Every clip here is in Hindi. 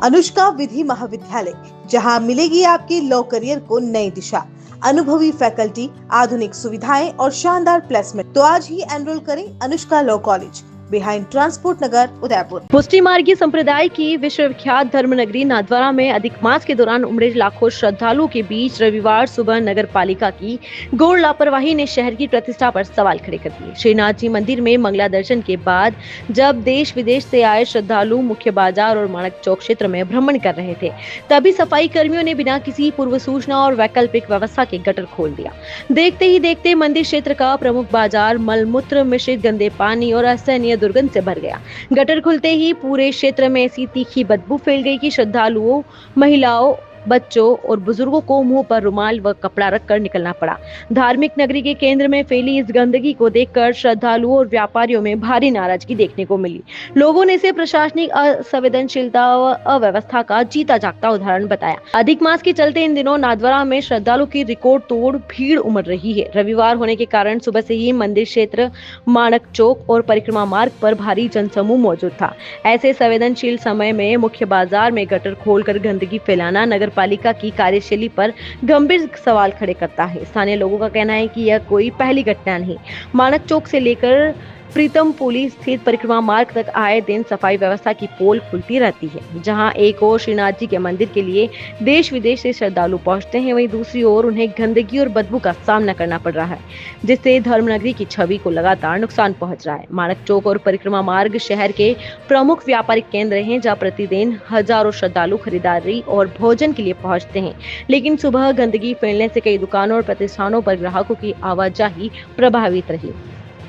अनुष्का विधि महाविद्यालय, जहां मिलेगी आपके लॉ करियर को नई दिशा, अनुभवी फैकल्टी, आधुनिक सुविधाएं और शानदार प्लेसमेंट। तो आज ही एनरोल करें Anushka law college, behind transport Nagar, Udaipur. मुस्लिम मार्गी संप्रदाय की विश्वविख्यात धर्मनगरी नाथद्वारा में अधिक मास के दौरान उमड़े लाखों श्रद्धालुओं के बीच रविवार सुबह नगर पालिका की घोर लापरवाही ने शहर की प्रतिष्ठा पर सवाल खड़े कर दिए। श्रीनाथ जी मंदिर में मंगला दर्शन के बाद जब देश विदेश से आए श्रद्धालु मुख्य बाजार और माणक चौक क्षेत्र में भ्रमण कर रहे थे, तभी सफाई कर्मियों ने बिना किसी पूर्व सूचना और वैकल्पिक व्यवस्था के गटर खोल दिया। देखते ही देखते मंदिर क्षेत्र का प्रमुख बाजार मलमूत्र मिश्रित गंदे पानी और असहनीय दुर्गंध से भर गया। गटर खुलते ही पूरे क्षेत्र में ऐसी तीखी बदबू फैल गई कि श्रद्धालुओं, महिलाओं, बच्चों और बुजुर्गों को मुंह पर रुमाल व कपड़ा रखकर निकलना पड़ा। धार्मिक नगरी के केंद्र में फैली इस गंदगी को देखकर श्रद्धालुओं और व्यापारियों में भारी नाराजगी देखने को मिली। लोगों ने इसे प्रशासनिक असंवेदनशीलता व अव्यवस्था का जीता जागता उदाहरण बताया। अधिक मास के चलते इन दिनों नाथद्वारा में श्रद्धालु की रिकॉर्ड तोड़ भीड़ उमड़ रही है। रविवार होने के कारण सुबह से ही मंदिर क्षेत्र, माणक चौक और परिक्रमा मार्ग पर भारी जनसमूह मौजूद था। ऐसे संवेदनशील समय में मुख्य बाजार में गटर खोलकर गंदगी फैलाना नगर पालिका की कार्यशैली पर गंभीर सवाल खड़े करता है। स्थानीय लोगों का कहना है कि यह कोई पहली घटना नहीं। माणक चौक से लेकर प्रीतम पुली स्थित परिक्रमा मार्ग तक आए दिन सफाई व्यवस्था की पोल खुलती रहती है। जहां एक ओर श्रीनाथ जी के मंदिर के लिए देश विदेश से श्रद्धालु पहुंचते हैं, वहीं दूसरी ओर उन्हें गंदगी और बदबू का सामना करना पड़ रहा है, जिससे धर्मनगरी की छवि को लगातार नुकसान पहुंच रहा है। माणक चौक और परिक्रमा मार्ग शहर के प्रमुख व्यापारिक केंद्र हैं, जहाँ प्रतिदिन हजारों श्रद्धालु खरीदारी और भोजन के लिए पहुंचते हैं। लेकिन सुबह गंदगी फैलने से कई दुकानों और प्रतिष्ठानों पर ग्राहकों की आवाजाही प्रभावित रही।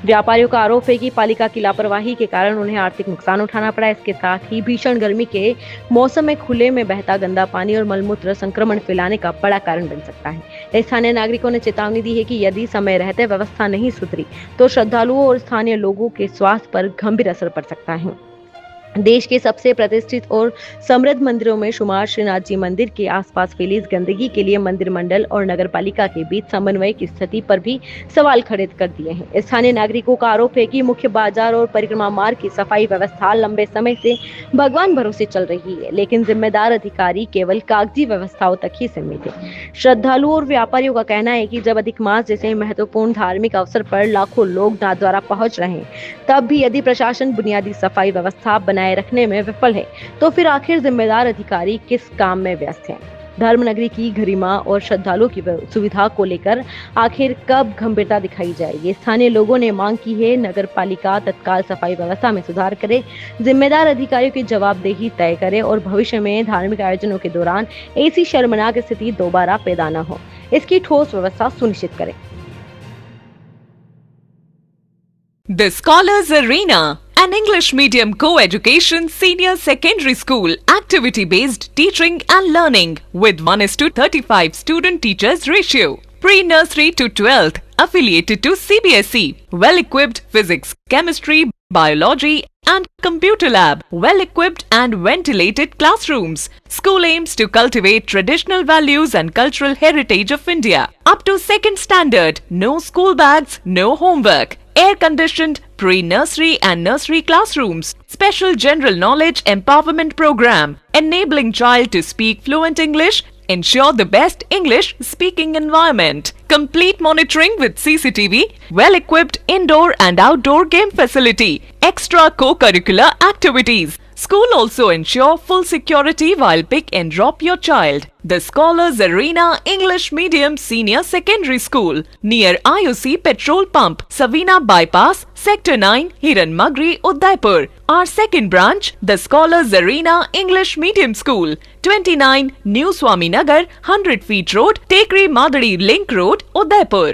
व्यापारियों का आरोप है कि पालिका की लापरवाही के कारण उन्हें आर्थिक नुकसान उठाना पड़ा। इसके साथ ही भीषण गर्मी के मौसम में खुले में बहता गंदा पानी और मलमूत्र संक्रमण फैलाने का बड़ा कारण बन सकता है। स्थानीय नागरिकों ने चेतावनी दी है कि यदि समय रहते व्यवस्था नहीं सुधरी तो श्रद्धालुओं और स्थानीय लोगों के स्वास्थ्य पर गंभीर असर पड़ सकता है। देश के सबसे प्रतिष्ठित और समृद्ध मंदिरों में शुमार श्रीनाथ जी मंदिर के आसपास फैली इस गंदगी के लिए मंदिर मंडल और नगर पालिका के बीच समन्वय की स्थिति पर भी सवाल खड़े कर दिए हैं। स्थानीय नागरिकों का आरोप है कि मुख्य बाजार और परिक्रमा मार्ग की सफाई व्यवस्था लंबे समय से भगवान भरोसे चल रही है, लेकिन जिम्मेदार अधिकारी केवल कागजी व्यवस्थाओं तक ही सीमित है। श्रद्धालुओं और व्यापारियों का कहना है कि जब अधिक मास जैसे महत्वपूर्ण धार्मिक अवसर पर लाखों लोग नाथद्वारा पहुंच रहे हैं, तब भी यदि प्रशासन बुनियादी सफाई व्यवस्था बनाए रखने में विफल है, तो फिर आखिर जिम्मेदार अधिकारी किस काम में व्यस्त हैं? धर्मनगरी की गरिमा और श्रद्धालुओं की सुविधा को लेकर आखिर कब गंभीरता दिखाई जाएगी? स्थानीय लोगों ने मांग की है नगर पालिका तत्काल सफाई व्यवस्था में सुधार करे, जिम्मेदार अधिकारियों की जवाबदेही तय करे और भविष्य में धार्मिक आयोजनों के दौरान ऐसी शर्मनाक स्थिति दोबारा पैदा न हो, इसकी ठोस व्यवस्था सुनिश्चित करे। The Scholars Arena, an English medium co-education senior secondary school, activity-based teaching and learning with 1:35 student-teachers ratio. Pre-nursery to 12th, affiliated to CBSE. Well-equipped physics, chemistry, biology and computer lab. Well-equipped and ventilated classrooms. School aims to cultivate traditional values and cultural heritage of India. Up to 2nd standard, no school bags, no homework. Air-conditioned pre-nursery and nursery classrooms. Special general knowledge empowerment program, enabling child to speak fluent English. Ensure the best English speaking environment. Complete monitoring with CCTV. Well-equipped indoor and outdoor game facility. Extra co-curricular activities. School also ensure full security while pick and drop your child. The Scholars Arena English Medium Senior Secondary School near IOC Petrol Pump, Savina Bypass, Sector 9, Hiran Magri, Udaipur. Our second branch, the Scholars Arena English Medium School, 29 New Swami Nagar, 100 Feet Road, Tekri Madadi Link Road, Udaipur.